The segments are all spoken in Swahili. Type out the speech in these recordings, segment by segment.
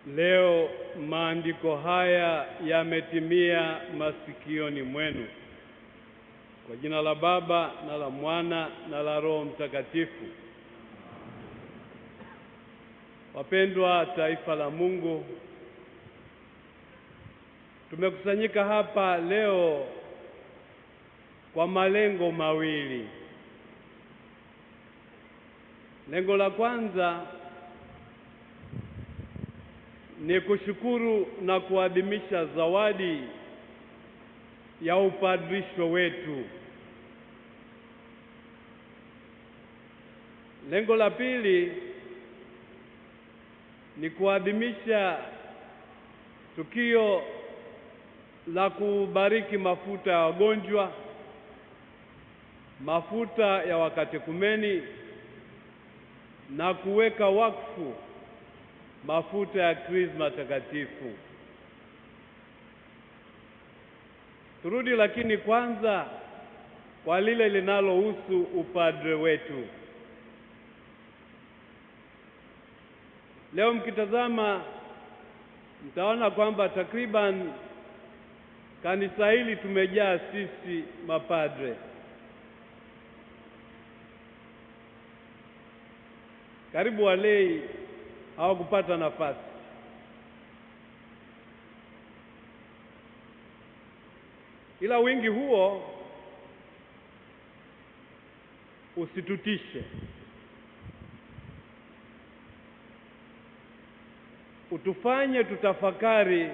Leo maandiko haya yametimia masikioni mwenu. Kwa jina la Baba na la Mwana na la Roho Mtakatifu. Wapendwa taifa la Mungu, tumekusanyika hapa leo kwa malengo mawili. Lengo la kwanza ni kushukuru na kuadhimisha zawadi ya upadrisho wetu. Lengo la pili ni kuadhimisha tukio la kubariki mafuta ya wagonjwa, mafuta ya wakatekumeni na kuweka wakfu mafuta ya Krisma takatifu. Turudi lakini kwanza kwa lile linalohusu upadre wetu. Leo mkitazama mtaona kwamba takriban kanisa hili tumejaa sisi mapadre. Karibu walei hawakupata nafasi. Ila wingi huo usitutishe. Utufanye tutafakari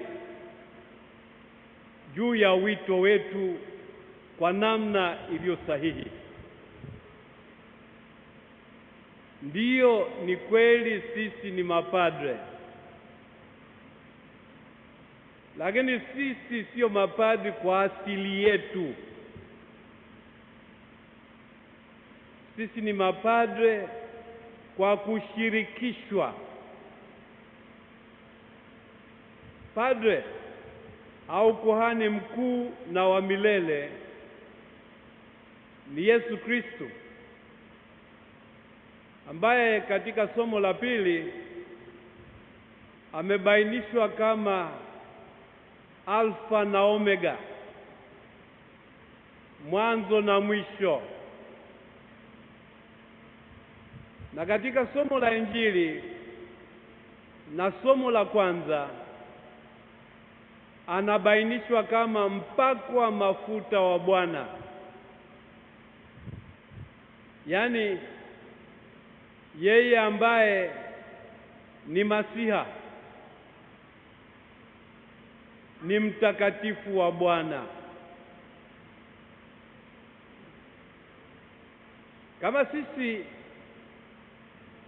juu ya wito wetu kwa namna iliyo sahihi. Ndiyo, ni kweli sisi ni mapadre, lakini sisi sio mapadri kwa asili yetu. Sisi ni mapadre kwa kushirikishwa. Padre au kuhani mkuu na wa milele ni Yesu Kristo, ambaye katika somo la pili amebainishwa kama Alfa na Omega, mwanzo na mwisho. Na katika somo la Injili na somo la kwanza anabainishwa kama mpakwa mafuta wa Bwana, yaani yeye ambaye ni Masiha, ni mtakatifu wa Bwana. Kama sisi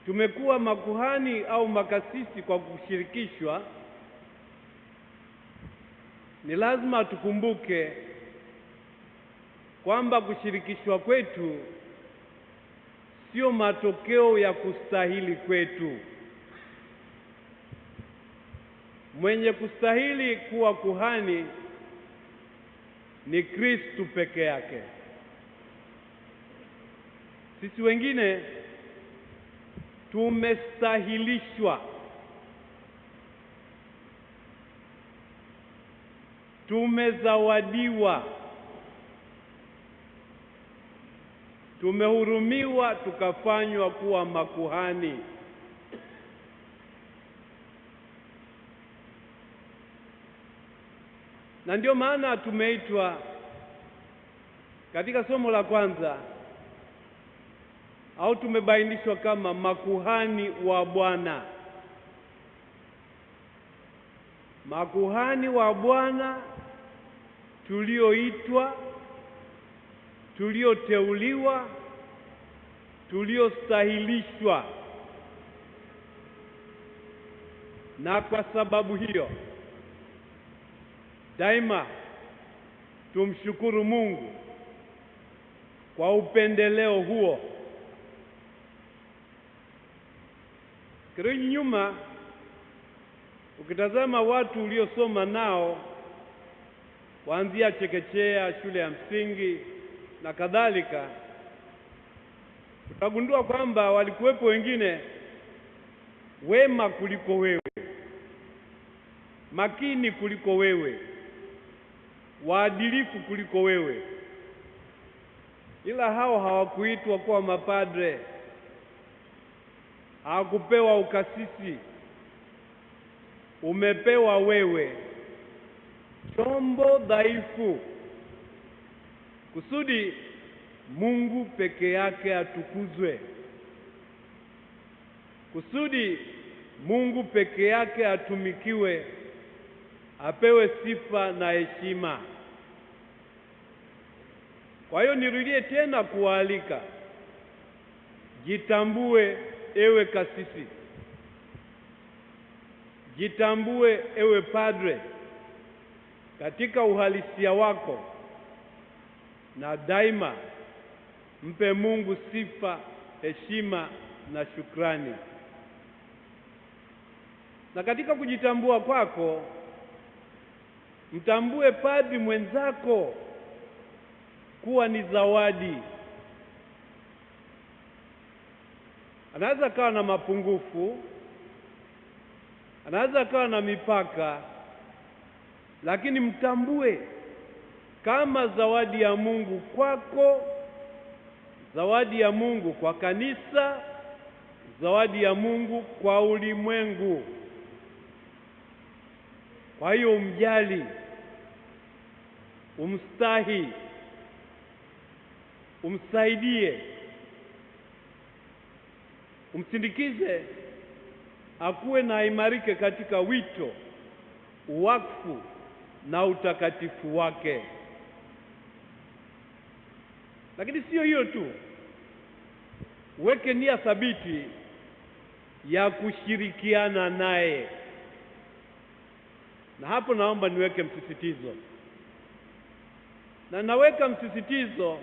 tumekuwa makuhani au makasisi kwa kushirikishwa, ni lazima tukumbuke kwamba kushirikishwa kwetu sio matokeo ya kustahili kwetu. Mwenye kustahili kuwa kuhani ni Kristo peke yake. Sisi wengine tumestahilishwa, tumezawadiwa, tumehurumiwa, tukafanywa kuwa makuhani. Na ndio maana tumeitwa katika somo la kwanza, au tumebainishwa kama makuhani wa Bwana. Makuhani wa Bwana tulioitwa, tulioteuliwa, tuliostahilishwa. Na kwa sababu hiyo daima tumshukuru Mungu kwa upendeleo huo. Kirudi nyuma, ukitazama watu uliosoma nao kuanzia chekechea, shule ya msingi na kadhalika, utagundua kwamba walikuwepo wengine wema kuliko wewe. makini kuliko wewe, waadilifu kuliko wewe, ila hao hawakuitwa kuwa mapadre, hawakupewa ukasisi. Umepewa wewe chombo dhaifu, kusudi Mungu peke yake atukuzwe, kusudi Mungu peke yake atumikiwe, apewe sifa na heshima. Kwa hiyo nirudie tena kuwaalika, jitambue ewe kasisi, jitambue ewe padre katika uhalisia wako, na daima mpe Mungu sifa, heshima na shukrani. Na katika kujitambua kwako, mtambue padri mwenzako kuwa ni zawadi. Anaweza kawa na mapungufu, anaweza kawa na mipaka, lakini mtambue kama zawadi ya Mungu kwako, zawadi ya Mungu kwa kanisa, zawadi ya Mungu kwa ulimwengu. Kwa hiyo umjali, umstahi, umsaidie, umsindikize, akuwe na imarike katika wito, uwakfu na utakatifu wake. Lakini sio hiyo tu, weke nia thabiti ya kushirikiana naye. Na hapo naomba niweke msisitizo, na naweka msisitizo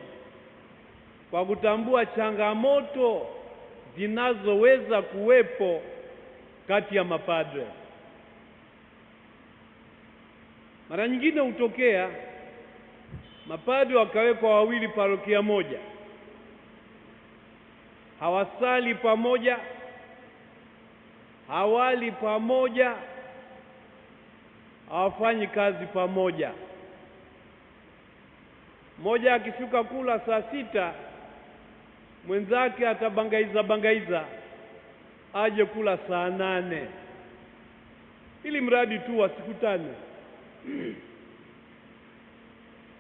kwa kutambua changamoto zinazoweza kuwepo kati ya mapadre. Mara nyingine hutokea mapadre wakawekwa wawili parokia moja, hawasali pamoja, hawali pamoja, hawafanyi kazi pamoja. Mmoja akishuka kula saa 6, mwenzake atabangaiza aje kula saa 8, ili mradi tu wasikutane.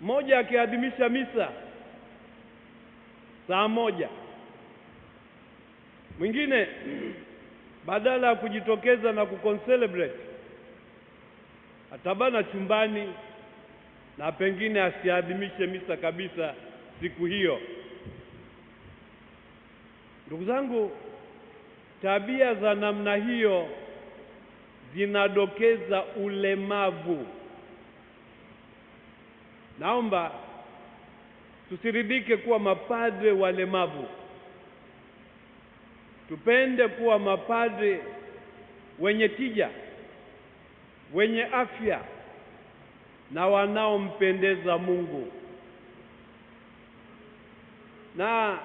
Mmoja akiadhimisha misa saa 1, mwingine badala ya kujitokeza na kucelebrate atabana chumbani na pengine asiadhimishe misa kabisa siku hiyo. Ndugu zangu, tabia za namna hiyo zinadokeza ulemavu. Naomba tusiridhike kuwa mapadre walemavu. Tupende kuwa mapadre wenye tija, wenye afya na wanaompendeza Mungu. Na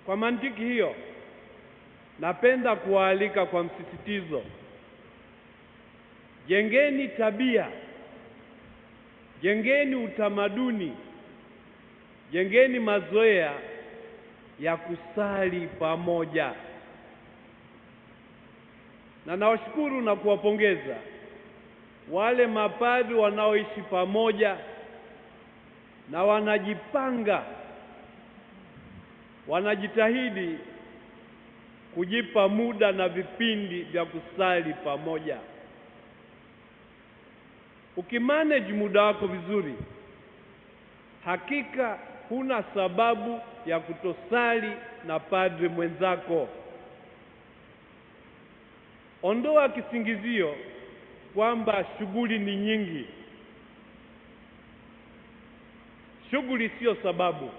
kwa mantiki hiyo, napenda kuwaalika kwa msisitizo, jengeni tabia, jengeni utamaduni, jengeni mazoea ya kusali pamoja. Na nawashukuru na kuwapongeza wale mapadri wanaoishi pamoja na wanajipanga, wanajitahidi kujipa muda na vipindi vya kusali pamoja. Ukimanage muda wako vizuri, hakika huna sababu ya kutosali na padri mwenzako. Ondoa kisingizio kwamba shughuli ni nyingi. Shughuli sio sababu.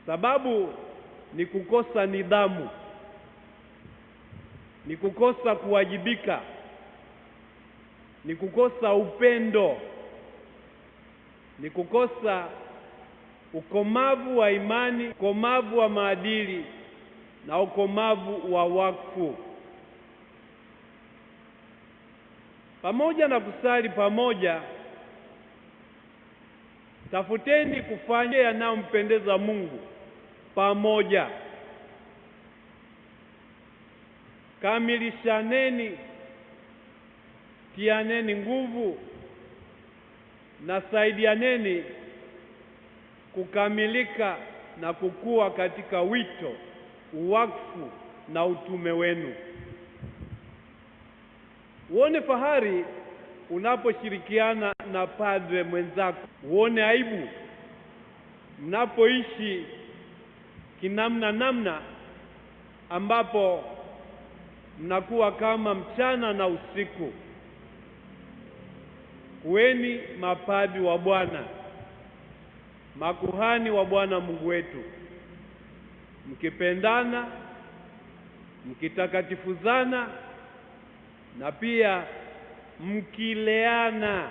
Sababu ni kukosa nidhamu, ni kukosa kuwajibika, ni kukosa upendo, ni kukosa ukomavu wa imani, ukomavu wa maadili na ukomavu wa wakfu. Pamoja na kusali pamoja, tafuteni kufanya yanayompendeza Mungu pamoja. Kamilishaneni, tianeni nguvu na saidianeni kukamilika na kukua katika wito, uwakfu na utume wenu. Uone fahari unaposhirikiana na padre mwenzako. Uone aibu mnapoishi namna ambapo mnakuwa kama mchana na usiku. Kuweni mapadi wa Bwana, makuhani wa Bwana Mungu wetu, mkipendana, mkitakatifuzana na pia mkileana.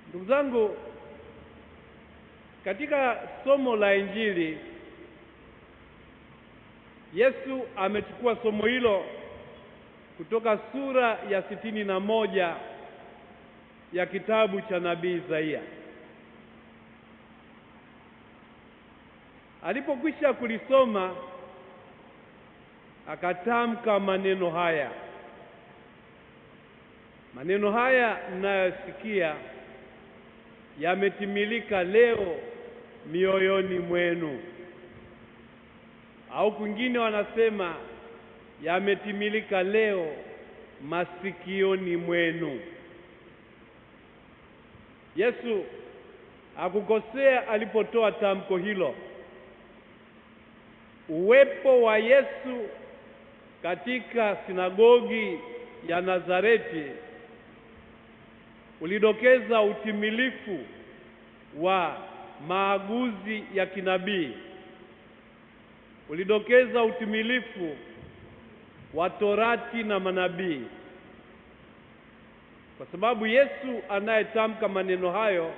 Ndugu zangu, katika somo la Injili Yesu amechukua somo hilo kutoka sura ya 61 ya kitabu cha nabii Isaia. Alipokwisha kulisoma, akatamka maneno haya. Maneno haya mnayosikia yametimilika leo mioyoni mwenu, au kwingine wanasema yametimilika leo masikioni mwenu. Yesu hakukosea alipotoa tamko hilo. Uwepo wa Yesu katika sinagogi ya Nazareti ulidokeza utimilifu wa maaguzi ya kinabii, ulidokeza utimilifu wa Torati na manabii, kwa sababu Yesu anayetamka maneno hayo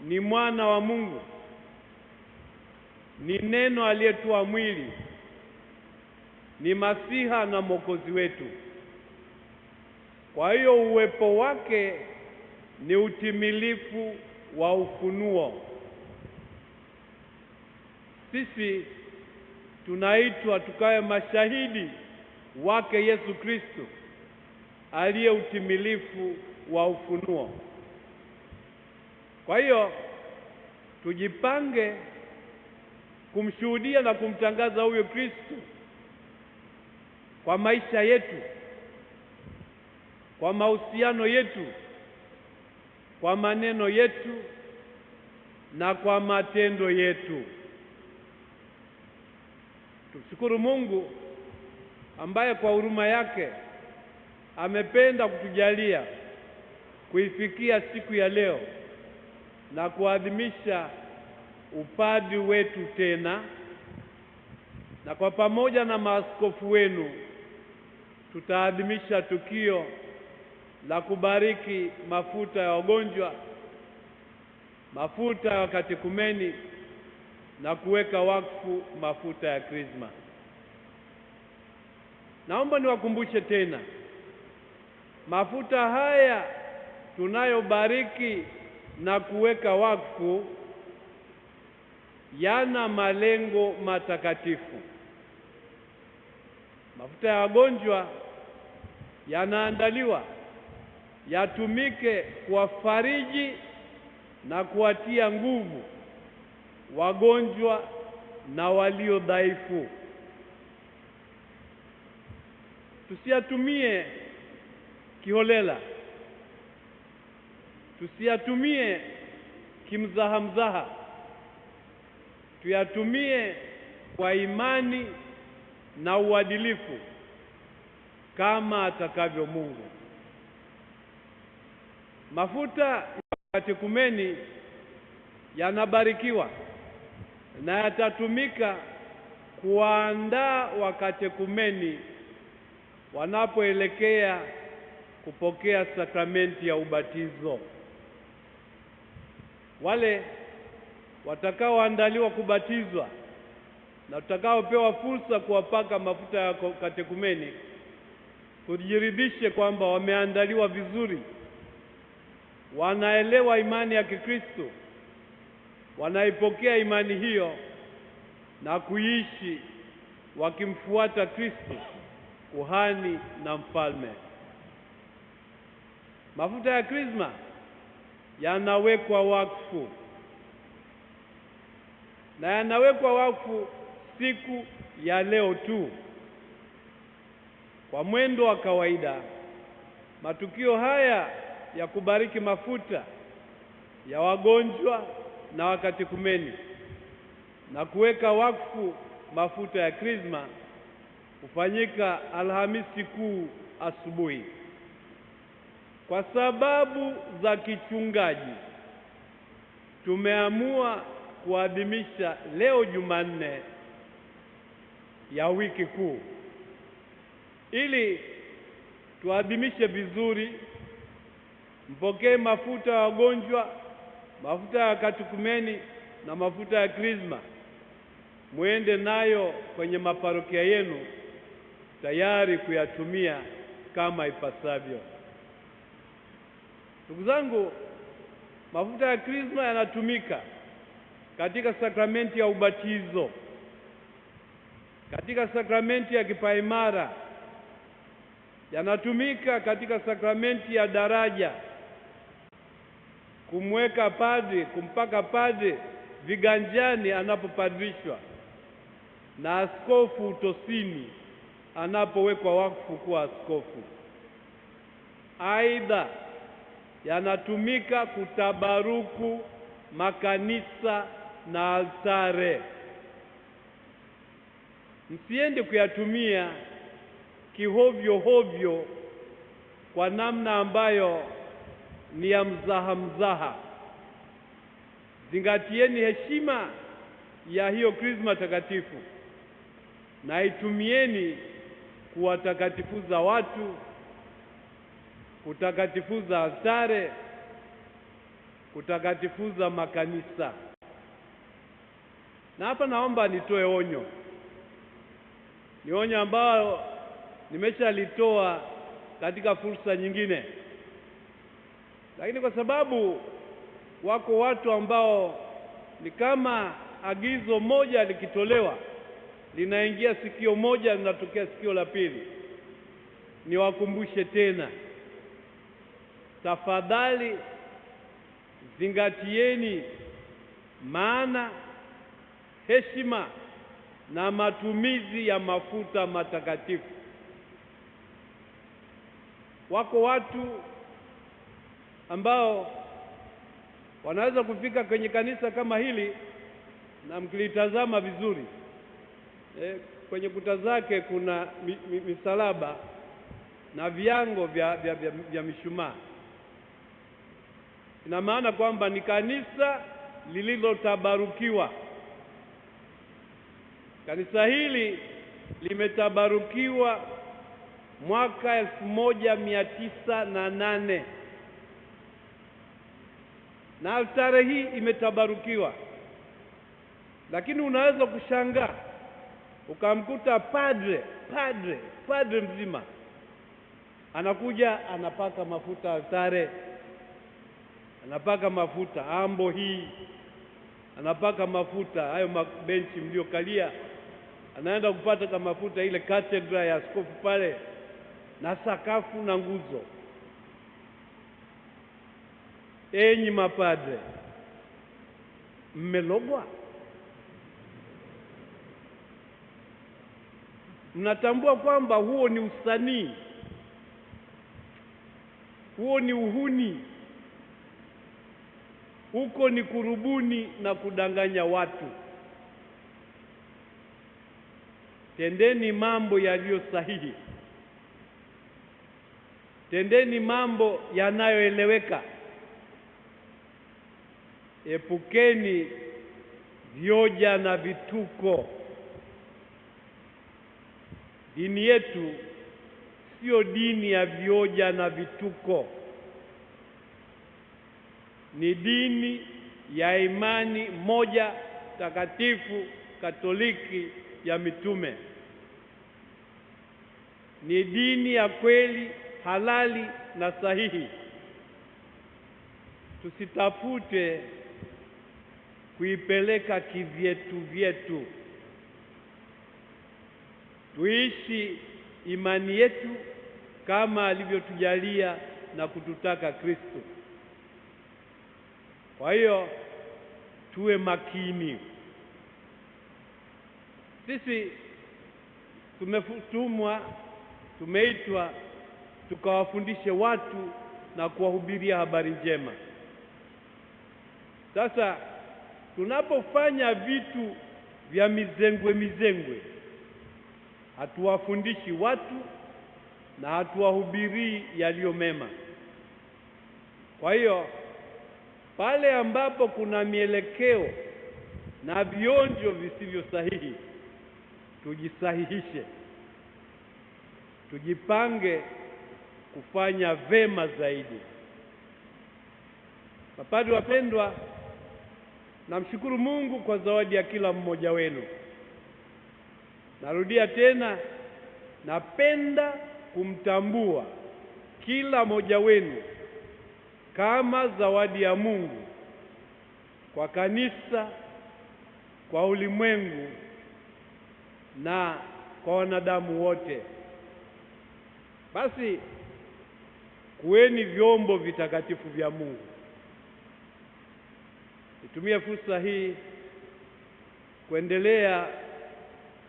ni mwana wa Mungu, ni neno aliyetoa mwili, ni Masiha na Mwokozi wetu. Kwa hiyo uwepo wake ni utimilifu wa ufunuo. Sisi tunaitwa tukawe mashahidi wake Yesu Kristo aliye utimilifu wa ufunuo. Kwa hiyo tujipange kumshuhudia na kumtangaza huyo Kristo kwa maisha yetu, kwa mahusiano yetu, kwa maneno yetu na kwa matendo yetu. Tushukuru Mungu ambaye kwa huruma yake amependa kutujalia kuifikia siku ya leo na kuadhimisha upadi wetu tena, na kwa pamoja na maaskofu wenu tutaadhimisha tukio la kubariki mafuta ya wagonjwa, mafuta ya katekumeni na kuweka wakfu mafuta ya Krisma. Naomba niwakumbushe tena, mafuta haya tunayobariki na kuweka wakfu yana malengo matakatifu. Mafuta ya wagonjwa yanaandaliwa yatumike kuwafariji na kuwatia nguvu wagonjwa na walio dhaifu. Tusiyatumie kiholela, tusiyatumie kimzahamzaha, tuyatumie kwa imani na uadilifu kama atakavyo Mungu. Mafuta ya katekumeni yanabarikiwa na yatatumika kuandaa wakatekumeni wanapoelekea kupokea sakramenti ya ubatizo. Wale watakaoandaliwa kubatizwa na tutakaopewa fursa kuwapaka mafuta ya katekumeni tujiridhishe kwamba wameandaliwa vizuri, wanaelewa imani ya Kikristo, wanaipokea imani hiyo na kuishi wakimfuata Kristo, kuhani na mfalme. Mafuta ya Krisma yanawekwa wakfu, na yanawekwa wakfu siku ya leo tu. Kwa mwendo wa kawaida, matukio haya ya kubariki mafuta ya wagonjwa na wakatekumeni na kuweka wakfu mafuta ya Krisma hufanyika Alhamisi Kuu asubuhi. Kwa sababu za kichungaji, tumeamua kuadhimisha leo Jumanne ya wiki kuu, ili tuadhimishe vizuri, mpokee mafuta ya wagonjwa, mafuta ya katekumeni na mafuta ya Krisma, muende nayo kwenye maparokia yenu tayari kuyatumia kama ipasavyo. Ndugu zangu, mafuta ya Krisma yanatumika katika sakramenti ya ubatizo, katika sakramenti ya kipaimara, yanatumika katika sakramenti ya daraja, kumweka padri, kumpaka padri viganjani anapopadrishwa, na askofu utosini anapowekwa wakfu kuwa askofu. Aidha, yanatumika kutabaruku makanisa na altare. Msiende kuyatumia kihovyo hovyo kwa namna ambayo ni ya mzaha. Zingatieni heshima ya hiyo Krisma takatifu na itumieni kuwatakatifuza watu, kutakatifuza altare, kutakatifuza makanisa. Na hapa naomba nitoe onyo. Ni onyo ambalo nimeshalitoa katika fursa nyingine, lakini kwa sababu wako watu ambao ni kama agizo moja likitolewa linaingia sikio moja linatokea sikio la pili, niwakumbushe tena, tafadhali zingatieni maana, heshima na matumizi ya mafuta matakatifu. Wako watu ambao wanaweza kufika kwenye kanisa kama hili, na mkilitazama vizuri kwenye kuta zake kuna misalaba na viango vya mishumaa. Ina maana kwamba ni kanisa lililotabarukiwa. Kanisa hili limetabarukiwa mwaka 1908 na altare hii imetabarukiwa. Lakini unaweza kushangaa ukamkuta padre mzima anakuja anapaka mafuta altare, anapaka mafuta ambo hii, anapaka mafuta hayo mabenchi mliokalia, anaenda kupata mafuta ile katedra ya askofu pale, na sakafu na nguzo. Enyi mapadre, mmelogwa? Mnatambua kwamba huo ni usanii, huo ni uhuni, huko ni kurubuni na kudanganya watu. Tendeni mambo yaliyo sahihi, tendeni mambo yanayoeleweka, epukeni vioja na vituko. Dini yetu sio dini ya vioja na vituko, ni dini ya imani moja takatifu Katoliki ya mitume. ni dini ya kweli, halali na sahihi. Tusitafute kuipeleka kivyetu vyetu. Tuishi imani yetu kama alivyotujalia na kututaka Kristo. Kwa hiyo tuwe makini. Sisi tumeitwa tukawafundishe watu na kuwahubiria habari njema. Sasa tunapofanya vitu vya mizengwe, hatuwafundishi watu na hatuwahubirii yaliyo mema. Kwa hiyo pale ambapo kuna mielekeo na vionjo visivyo sahihi, tujisahihishe, tujipange kufanya vema zaidi. Mapadri wapendwa, namshukuru Mungu kwa zawadi ya kila mmoja wenu. Narudia tena, napenda kumtambua kila mmoja wenu kama zawadi ya Mungu kwa kanisa, kwa ulimwengu na kwa wanadamu wote. Basi kuweni vyombo vitakatifu vya Mungu. Nitumie fursa hii kuendelea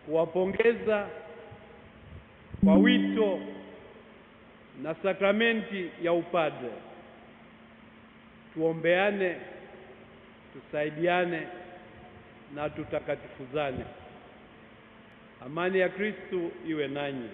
kuwapongeza kwa wito na sakramenti ya upadre. Tuombeane, tusaidiane na tutakatifuzane. Amani ya Kristo iwe nanyi.